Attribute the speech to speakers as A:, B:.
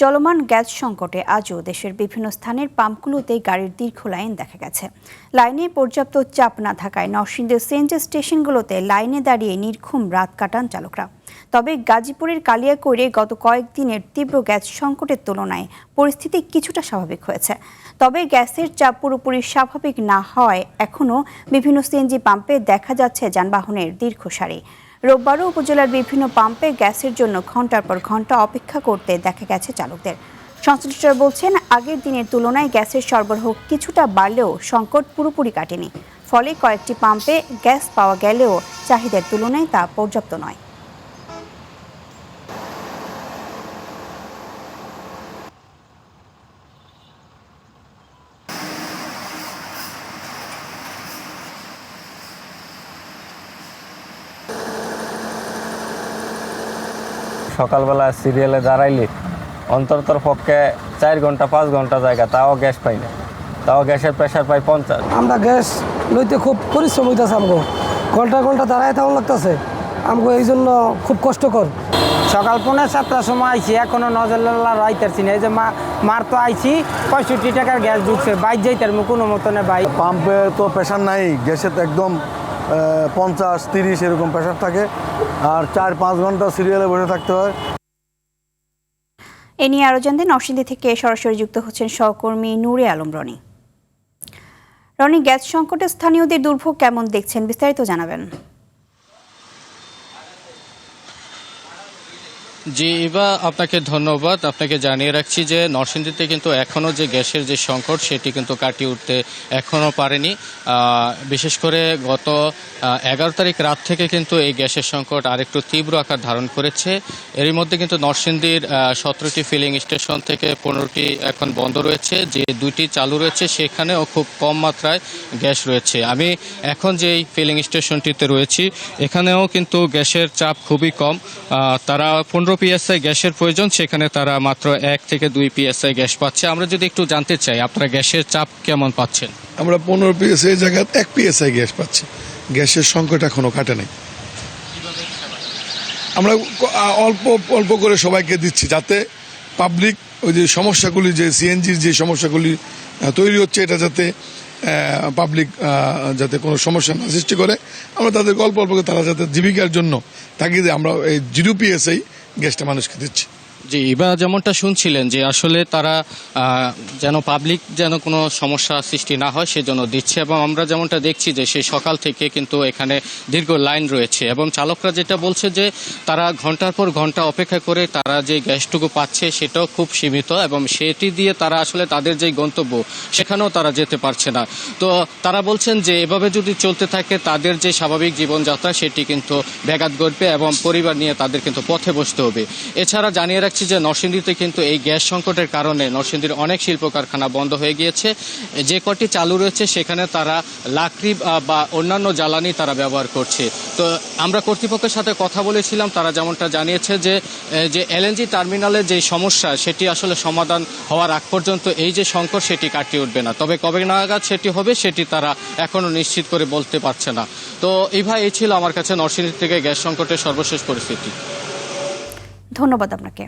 A: চলমান গ্যাস সংকটে আজও দেশের বিভিন্ন স্থানের পাম্পগুলোতে গাড়ির দীর্ঘ লাইন দেখা গেছে। লাইনে পর্যাপ্ত চাপ না থাকায় নরসিংদীর সিএনজি স্টেশনগুলোতে লাইনে দাঁড়িয়ে নির্ঘুম রাত কাটান চালকরা। তবে গাজীপুরের কালিয়াকৈরে গত কয়েকদিনের তীব্র গ্যাস সংকটের তুলনায় পরিস্থিতি কিছুটা স্বাভাবিক হয়েছে। তবে গ্যাসের চাপ পুরোপুরি স্বাভাবিক না হওয়ায় এখনও বিভিন্ন সিএনজি পাম্পে দেখা যাচ্ছে যানবাহনের দীর্ঘ সারি। রোববারও উপজেলার বিভিন্ন পাম্পে গ্যাসের জন্য ঘন্টার পর ঘন্টা অপেক্ষা করতে দেখা গেছে চালকদের। সংশ্লিষ্টরা বলছেন, আগের দিনের তুলনায় গ্যাসের সরবরাহ কিছুটা বাড়লেও সংকট পুরোপুরি কাটেনি। ফলে কয়েকটি পাম্পে গ্যাস পাওয়া গেলেও চাহিদার তুলনায় তা পর্যাপ্ত নয়।
B: সকালবেলা সিরিয়ালে দাঁড়াইলে অন্ততর পক্ষে 4 ঘন্টা 5 ঘন্টা জায়গা, তাও গ্যাস পাই না, তাও গ্যাসের প্রেশার পাই 50।
C: আমরা গ্যাস লইতে খুব পরিশ্রম হইতেছে, আমগো ঘন্টা ঘন্টা দাঁড়ায় তেমন লাগতেছে, আমগো এই জন্য খুব কষ্টকর।
D: সকাল 7:30 সময় আইছি, এখনো নজরুল্লাহ রাইতারছি না। এই যে মার তো আইছি 65 টাকার গ্যাস ঢুকছে, বাইক যাইতার কোনো মতনে বাইক।
E: পাম্পে তো প্রেশার নাই, গ্যাসে তো একদম 50-30 এরকম প্রেশার থাকে, আর 4-5 ঘন্টা সিরিয়ালে বসে থাকতে হয়।
A: এ নিয়ে আরো জানতে নরসিংদী থেকে সরাসরি যুক্ত হচ্ছেন সহকর্মী নূরে আলম রনি। রনি, গ্যাস সংকটে স্থানীয়দের দুর্ভোগ কেমন দেখছেন, বিস্তারিত জানাবেন।
F: জি ইবা, আপনাকে ধন্যবাদ। আপনাকে জানিয়ে রাখছি যে নরসিংদীতে কিন্তু এখনও যে গ্যাসের যে সংকট সেটি কিন্তু কাটিয়ে উঠতে এখনও পারেনি। বিশেষ করে গত 11 তারিখ রাত থেকে কিন্তু এই গ্যাসের সংকট আরেকটু তীব্র আকার ধারণ করেছে। এরই মধ্যে কিন্তু নরসিংদীর 17টি ফিলিং স্টেশন থেকে 15টি এখন বন্ধ রয়েছে, যে 2টি চালু রয়েছে সেখানেও খুব কম মাত্রায় গ্যাস রয়েছে। আমি এখন যেই ফিলিং স্টেশনটিতে রয়েছি এখানেও কিন্তু গ্যাসের চাপ খুবই কম। তারা 15 PSI গ্যাসের প্রয়োজন, সেখানে তারা মাত্র 1 থেকে 2 PSI গ্যাস পাচ্ছে। আমরা যদি একটু জানতে চাই, আপনারা গ্যাসের চাপ কেমন পাচ্ছেন?
G: আমরা 15 PSI জায়গায় 1 PSI গ্যাস পাচ্ছি। গ্যাসের সংকট এখনো কাটে নাই। আমরা অল্প অল্প করে সবাইকে দিচ্ছি, যাতে পাবলিক ওই যে সমস্যাগুলি, যে সিএনজির যে সমস্যাগুলি তৈরি হচ্ছে, এটা যাতে পাবলিক যাতে কোনো সমস্যা না সৃষ্টি করে, আমরা তাদেরকে অল্প অল্প করে তারা যাতে জীবিকার জন্য তাগিদে আমরা এই 0 PSI গ্যাসটা মানুষকে দিচ্ছি।
F: জি, এবার যেমনটা শুনছিলেন যে আসলে তারা যেন পাবলিক যেন কোনো সমস্যা সৃষ্টি না হয় সেজন্য দিচ্ছে, এবং আমরা যেমনটা দেখছি যে সেই সকাল থেকে কিন্তু এখানে দীর্ঘ লাইন রয়েছে, এবং চালকরা যেটা বলছে যে তারা ঘন্টার পর ঘন্টা অপেক্ষা করে তারা যে গ্যাসটুকু পাচ্ছে সেটাও খুব সীমিত, এবং সেটি দিয়ে তারা আসলে তাদের যে গন্তব্য সেখানেও তারা যেতে পারছে না। তো তারা বলছেন যে এভাবে যদি চলতে থাকে তাদের যে স্বাভাবিক জীবনযাত্রা সেটি কিন্তু ব্যাঘাত ঘটবে, এবং পরিবার নিয়ে তাদের কিন্তু পথে বসতে হবে। এছাড়া জানিয়ে রাখছি যে নরসিংদীতে কিন্তু এই গ্যাস সংকটের কারণে নরসিংদীর অনেক শিল্প কারখানা বন্ধ হয়ে গিয়েছে। যে কটি চালু রয়েছে সেখানে তারা লাকড়ি বা অন্যান্য জ্বালানি তারা ব্যবহার করছে। তো আমরা কর্তৃপক্ষের সাথে কথা বলেছিলাম, তারা যেমনটা জানিয়েছে যে এলএনজি টার্মিনালের যে সমস্যা সেটি আসলে সমাধান হওয়ার আগ পর্যন্ত এই যে সংকট সেটি কাটিয়ে উঠবে না, তবে কবে নাগাদ সেটি হবে সেটি তারা এখনো নিশ্চিত করে বলতে পারছে না। তো এই ছিল আমার কাছে নরসিংদী থেকে গ্যাস সংকটের সর্বশেষ পরিস্থিতি।
A: ধন্যবাদ আপনাকে।